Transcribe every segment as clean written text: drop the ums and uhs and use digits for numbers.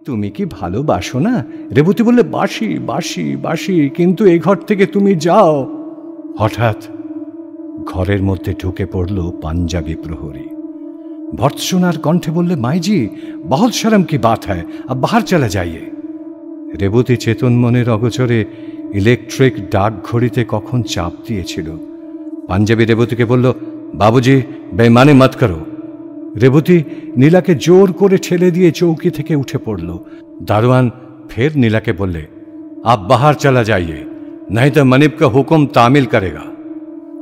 তুমি কি ভালোবাসো না? রেবতী বললে, বাসি বাসি বাসি, কিন্তু এই ঘর থেকে তুমি যাও। হঠাৎ ঘরের মধ্যে ঢুকে পড়ল পাঞ্জাবি প্রহরী। ভর্ৎসনার কণ্ঠে বললে, মাইজি বহুত শরম কি বাত হ্যায়, আব বাহার চলে যাইয়ে। রেবতী চেতন মনের অগোচরে ইলেকট্রিক ডাক ঘড়িতে কখন চাপ দিয়েছিল। পাঞ্জাবি রেবতীকে বলল, বাবুজি বেমানি মত করো। রেবতী নীলাকে জোর করে ঠেলে দিয়ে চৌকি থেকে উঠে পড়ল। দারোয়ান ফের নীলাকে বললে, আপ বাহার চলা যাইয়ে, नहीं तो मनिब का हुक्म तामिल करेगा,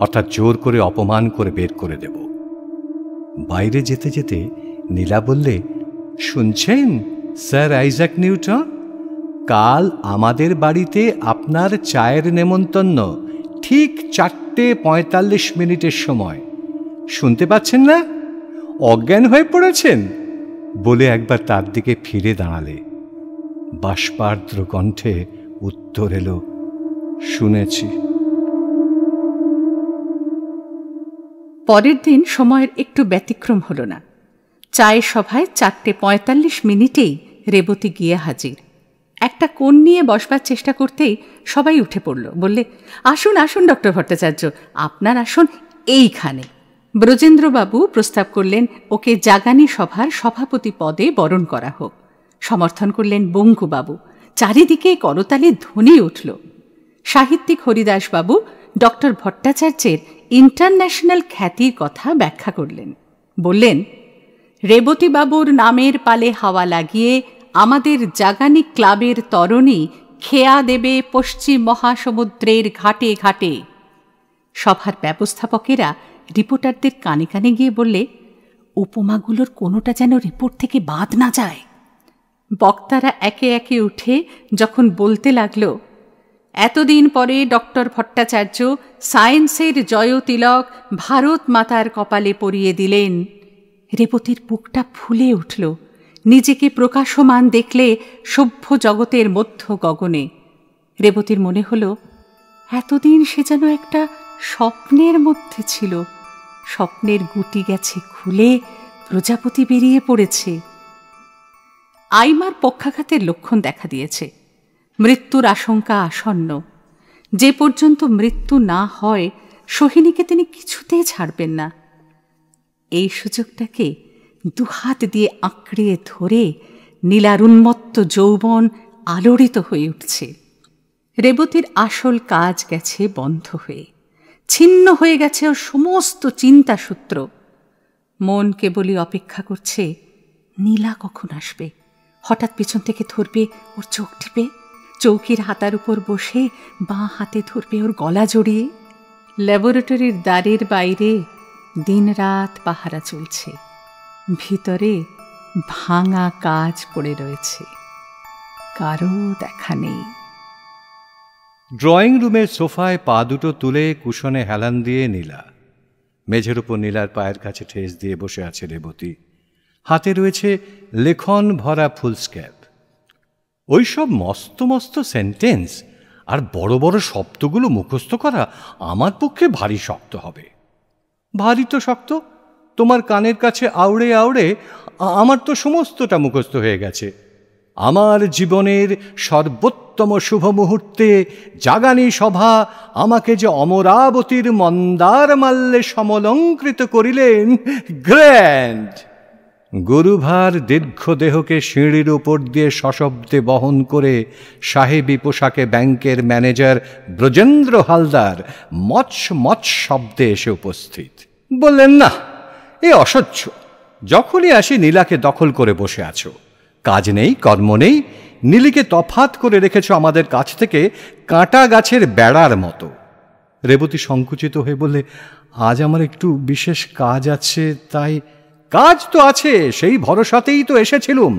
অর্থাৎ জোর করে অপমান করে বের করে দেব। বাইরে যেতে যেতে নীলা বললে, শুনছেন স্যার আইজাক নিউটন, কাল আমাদের বাড়িতে আপনার চায়ের নেমন্তন্ন, ঠিক 4:45 সময়। শুনতে পাচ্ছেন না? অজ্ঞান হয়ে পড়েছেন? বলে একবার তার দিকে ফিরে দাঁড়ালে। বাষ্পার্দ্র কণ্ঠে উত্তর এলো, শুনেছি। পরের দিন সময়ের একটু ব্যতিক্রম হল না। চায়ের সভায় 4:45 রেবতী গিয়ে হাজির। একটা কোণ নিয়ে বসবার চেষ্টা করতেই সবাই উঠে পড়ল। বললে, আসুন আসুন ডক্টর ভট্টাচার্য, আপনার আসন এইখানে। ব্রজেন্দ্রবাবু প্রস্তাব করলেন ওকে জাগানি সভার সভাপতি পদে বরণ করা হোক। সমর্থন করলেন বঙ্কুবাবু। চারিদিকে করতালি ধ্বনি উঠল। সাহিত্যিক হরিদাসবাবু ডক্টর ভট্টাচার্যের ইন্টারন্যাশনাল খ্যাতির কথা ব্যাখ্যা করলেন। বললেন, রেবতীবাবুর নামের পালে হাওয়া লাগিয়ে আমাদের জাগানি ক্লাবের তরণী খেয়া দেবে পশ্চিম মহাসমুদ্রের ঘাটে ঘাটে। সভার ব্যবস্থাপকেরা রিপোর্টারদের কানে কানে গিয়ে বললে, উপমাগুলোর কোনোটা যেন রিপোর্ট থেকে বাদ না যায়। বক্তারা একে একে উঠে যখন বলতে লাগল, এতদিন পরে ডক্টর ভট্টাচার্য সায়েন্সের জয়তিলক ভারত মাতার কপালে পরিয়ে দিলেন, রেবতীর বুকটা ফুলে উঠল। নিজেকে প্রকাশমান দেখলে সভ্য জগতের মধ্য গগনে। রেবতীর মনে হল, এতদিন সে যেন একটা স্বপ্নের মধ্যে ছিল। স্বপ্নের গুটি গেছে খুলে, প্রজাপতি বেরিয়ে পড়েছে। আইমার পক্ষাঘাতের লক্ষণ দেখা দিয়েছে। মৃত্যুর আশঙ্কা আসন্ন। যে পর্যন্ত মৃত্যু না হয় সোহিনীকে তিনি কিছুতেই ছাড়বেন না। এই সুযোগটাকে দুহাত দিয়ে আঁকড়িয়ে ধরে নীলার উন্মত্ত যৌবন আলোড়িত হয়ে উঠছে। রেবতীর আসল কাজ গেছে বন্ধ হয়ে, ছিন্ন হয়ে গেছে ওর সমস্ত চিন্তাসূত্র। মন কেবলই অপেক্ষা করছে নীলা কখন আসবে। হঠাৎ পিছন থেকে ধরবে ওর চোখ টিপে, চৌকির হাতার উপর বসে বাঁ হাতে ধরবে ওর গলা জড়িয়ে। ল্যাবরেটরির দ্বারের বাইরে দিনরাত পাহারা চলছে, ভিতরে ভাঙা কাজ পড়ে রয়েছে, কারো দেখা নেই। ড্রয়িং রুমের সোফায় পা দুটো তুলে কুশনে হেলান দিয়ে নীলা। মেঝের উপর নীলার পায়ের কাছে ঠেস দিয়ে বসে আছে রেবতী। হাতে রয়েছে লেখন ভরা ফুলস্ক্যাপ। ওইসব মস্ত মস্ত সেন্টেন্স আর বড় বড় শব্দগুলো মুখস্থ করা আমার পক্ষে ভারী শক্ত হবে। ভারী তো শক্ত, তোমার কানের কাছে আউড়ে আউড়ে আমার তো সমস্তটা মুখস্থ হয়ে গেছে। আমার জীবনের সর্বোত্তম শুভ মুহূর্তে জাগানি সভা আমাকে যে অমরাবতীর মন্দার মাল্যে সমলঙ্কৃত করিলেন, গ্র্যান্ড। গুরুভার দীর্ঘ দেহকে সিঁড়ির উপর দিয়ে সশব্দে বহন করে সাহেবী পোশাকে ব্যাংকের ম্যানেজার ব্রজেন্দ্র হালদার মচ মচ শব্দে এসে উপস্থিত। বললেন, না, এ অসহ্য। যখনই আসি নীলাকে দখল করে বসে আছো, কাজ নেই, কর্ম নেই। নীলিকে তফাত করে রেখেছ আমাদের কাছ থেকে কাঁটা গাছের বেড়ার মতো। রেবতী সংকুচিত হয়ে বললে, আজ আমার একটু বিশেষ কাজ আছে, তাই। কাজ তো আছে, সেই ভরসাতেই তো এসেছিলুম।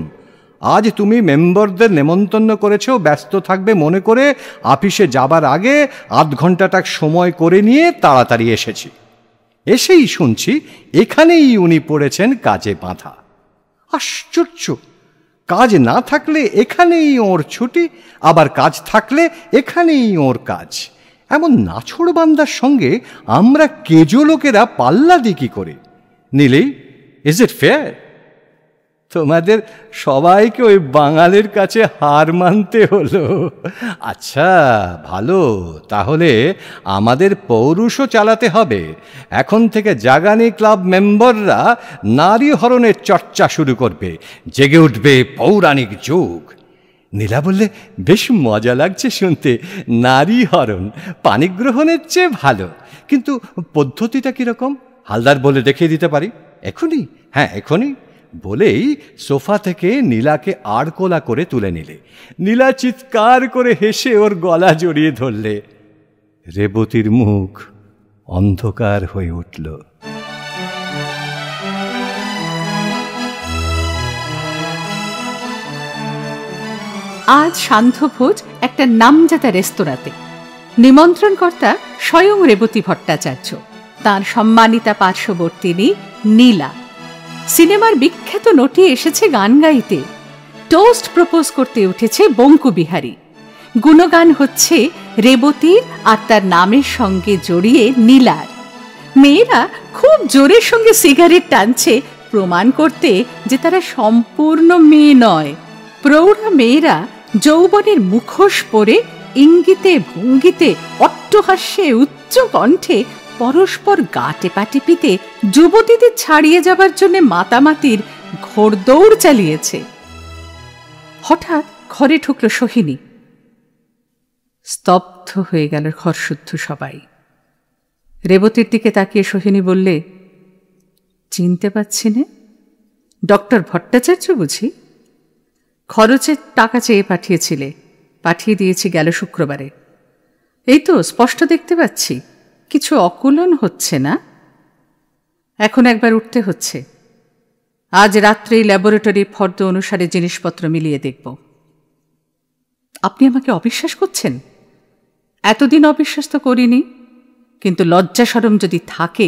আজ তুমি মেম্বারদের নেমন্তন্ন করেছ, ব্যস্ত থাকবে মনে করে অফিসে যাবার আগে আধ ঘন্টাটা সময় করে নিয়ে তাড়াতাড়ি এসেছি। এসেই শুনছি এখানেই উনি পড়েছেন কাজে বাঁধা। আশ্চর্য! কাজ না থাকলে এখানেই ওর ছুটি, আবার কাজ থাকলে এখানেই ওর কাজ। এমন নাছোড়বান্দার সঙ্গে আমরা কেজো লোকেরা পাল্লা দিই কি করে? Neeli, is it fair? তোমাদের সবাইকে ওই বাঙালির কাছে হার মানতে হলো। আচ্ছা ভালো, তাহলে আমাদের পৌরুষও চালাতে হবে। এখন থেকে জাগানি ক্লাব মেম্বাররা নারী হরণের চর্চা শুরু করবে, জেগে উঠবে পৌরাণিক যুগ। নীলা বললে, বেশ মজা লাগছে শুনতে, নারী হরণ পানিগ্রহণের চেয়ে ভালো, কিন্তু পদ্ধতিটা কীরকম? হালদার বলে দেখিয়ে দিতে পারি এখনই? হ্যাঁ এখনই বলেই সোফা থেকে নীলাকে আড়কোলা করে তুলে নিলে। নীলা চিৎকার করে হেসে ওর গলা জড়িয়ে ধরলে। রেবতীর মুখ অন্ধকার হয়ে উঠল। আজ সান্ধ্যভোজ একটা নামজাদা রেস্তোরাঁতে। নিমন্ত্রণকর্তা স্বয়ং রেবতী ভট্টাচার্য, তাঁর সম্মানিতা পার্শ্ববর্তিনী নীলা। সিনেমার বিখ্যাত নটি এসেছে গান গাইতে। টোস্ট প্রপোজ করতে উঠেছে বঙ্কু বিহারী। গুণগান হচ্ছে রেবতীর আর তার নামের সঙ্গে জড়িয়ে নীলার। মেয়েরা খুব জোরের সঙ্গে সিগারেট টানছে, প্রমাণ করতে যে তারা সম্পূর্ণ মেয়ে নয়। প্রৌঢ়া মেয়েরা যৌবনের মুখোশ পরে ইঙ্গিতে ভঙ্গিতে অট্টহাস্যে উচ্চ কণ্ঠে পরস্পর গা টেপাটেপিতে যুবতীদের ছাড়িয়ে যাবার জন্য মাতামাতির ঘোড়দৌড় চালিয়েছে। হঠাৎ ঘরে ঢুকল সোহিনী। স্তব্ধ হয়ে গেল ঘরশুদ্ধ সবাই। রেবতীর দিকে তাকিয়ে সোহিনী বললে, চিনতে পারছি নে? ডক্টর ভট্টাচার্য বুঝি? খরচের টাকা চেয়ে পাঠিয়েছিলে, পাঠিয়ে দিয়েছি গেল শুক্রবারে। এই তো স্পষ্ট দেখতে পাচ্ছি, কিছু অকুলন হচ্ছে না? এখন একবার উঠতে হচ্ছে। আজ রাত্রেই ল্যাবরেটরি ফর্দ অনুসারে জিনিসপত্র মিলিয়ে দেখব। আপনি আমাকে অবিশ্বাস করছেন? এতদিন অবিশ্বাস তো করিনি, কিন্তু লজ্জা শরম যদি থাকে,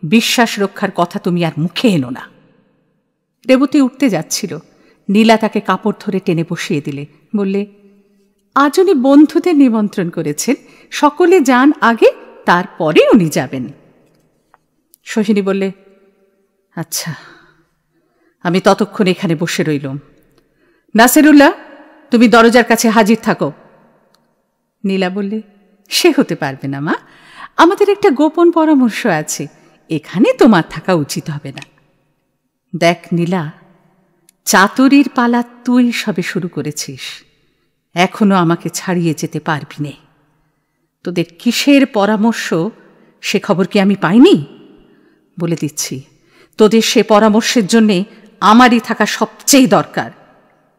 বিশ্বাস রক্ষার কথা তুমি আর মুখে এনো না। রেবতী উঠতে যাচ্ছিল, নীলা তাকে কাপড় ধরে টেনে বসিয়ে দিলে। বললে, আজ উনি বন্ধুদের নিমন্ত্রণ করেছেন, সকলে যান আগে, তারপরে উনি যাবেন। সোহিনী বললে, আচ্ছা, আমি ততক্ষণ এখানে বসে রইলাম। নাসিরুল্লাহ, তুমি দরজার কাছে হাজির থাকো। নীলা বললে, সে হতে পারবে না মা, আমাদের একটা গোপন পরামর্শ আছে, এখানে তোমার থাকা উচিত হবে না। দেখ নীলা, চাতুরীর পালা তুই সবে শুরু করেছিস, এখনো আমাকে ছাড়িয়ে যেতে পারবি নে। তোদের কিসের পরামর্শ সে খবর কি আমি পাইনি? বলে দিচ্ছি, তোদের সে পরামর্শের জন্যে আমারই থাকা সবচেয়ে দরকার।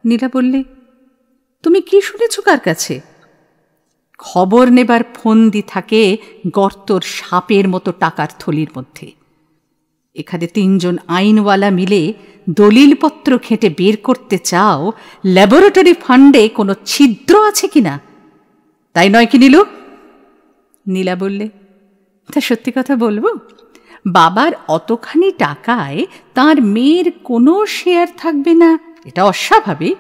নীলা বললে, তুমি কি শুনেছ কার কাছে? খবর নেবার ফন্দি থাকে গর্তর সাপের মতো টাকার থলির মধ্যে। এখানে 3 জন আইনওয়ালা মিলে দলিলপত্র ঘেঁটে বের করতে চাও ল্যাবরেটরি ফান্ডে কোনো ছিদ্র আছে কিনা, তাই নয় কি নীলু? নীলা বললে, তা সত্যি কথা বলবো, বাবার অতখানি টাকায় তার মেয়ের কোনো শেয়ার থাকবে না, এটা অস্বাভাবিক,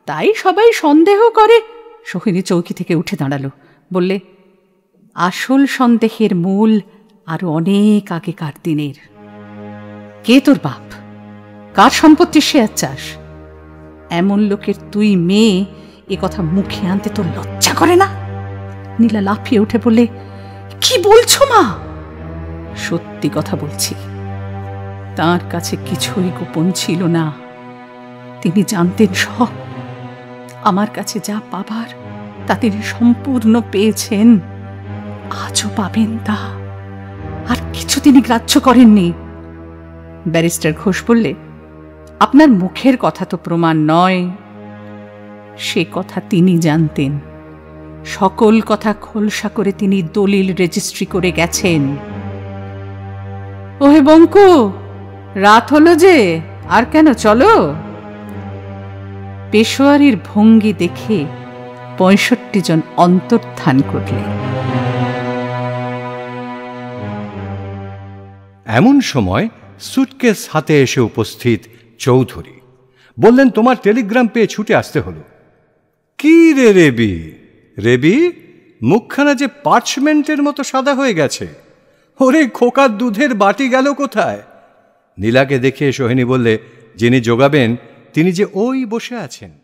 তাই সবাই সন্দেহ করে। সোহিনী চৌকি থেকে উঠে দাঁড়ালো, বললে, আসল সন্দেহের মূল আরো অনেক আগেকার দিনের। কে তোর বাপ? কার সম্পত্তির শেয়ার চাস? এমন লোকের তুই মেয়ে, এ কথা মুখে আনতে তোর লজ্জা করে না? নীলা লাফিয়ে উঠে বললে, কি বলছো মা? সত্যি কথা বলছি, তার কাছে কিছুই গোপন ছিল না, তিনি জানতেন সব। আমার কাছে যা পাবার তা তিনি সম্পূর্ণ পেয়েছেন, আজও পাবেন তা, আর কিছু তিনি গ্রাহ্য করেননি। ব্যারিস্টার ঘোষ বললে, আপনার মুখের কথা তো প্রমাণ নয়, সে কথা তিনি জানতেন, সকল কথা খোলসা করে তিনি দলিল রেজিস্ট্রি করে গেছেন। ওহে বঙ্কু, রাত হলো যে, আর কেন, চলো। পেশোয়ারির ভঙ্গি দেখে 65 জন অন্তর্ধান করলে। এমন সময় সুটকেস হাতে এসে উপস্থিত চৌধুরী। বললেন, তোমার টেলিগ্রাম পেয়ে ছুটে আসতে হলো। কি রে রেবি? রেবি, মুখখানা যে পার্চমেন্টের মতো সাদা হয়ে গেছে। ওরে খোকার দুধের বাটি গেল কোথায়? নীলাকে দেখে সোহিনী বললে, যিনি যোগাবেন তিনি যে ওই বসে আছেন।